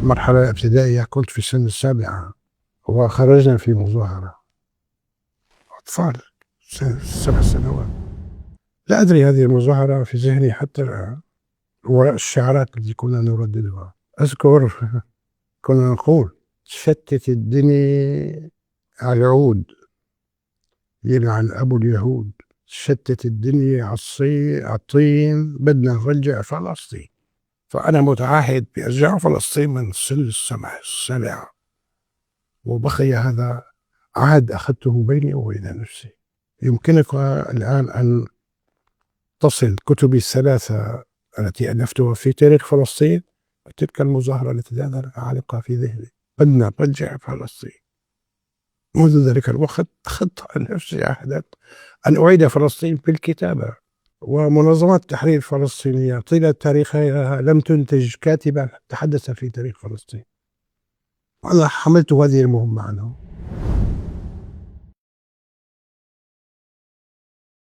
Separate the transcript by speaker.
Speaker 1: المرحلة الابتدائية كنت في سن 7 وخرجنا في مظاهرة، أطفال 7 سنوات. لا أدري هذه المظاهرة في ذهني حتى الآن، والشعارات التي كنا نرددها أذكر كنا نقول: شتت الدنيا على العود يلعن أبو اليهود، شتت الدنيا على الطين، بدنا نرجع فلسطين. فأنا متعهد بإرجاع فلسطين من سن 7، وبقي هذا عهد أخذته بيني وبين نفسي. يمكنك الآن أن تصل كتبي الثلاثة التي ألفتها في تاريخ فلسطين وتلك المظاهرة التي لا عالقة في ذهني: بدنا نرجع فلسطين. منذ ذلك الوقت أخذت على نفسي عهدا أن أعيد فلسطين بالكتابة. ومنظمات التحرير الفلسطينية طيلة تاريخها لم تنتج كاتبا تحدث في تاريخ فلسطين. أنا حملت هذه المهمة عنه.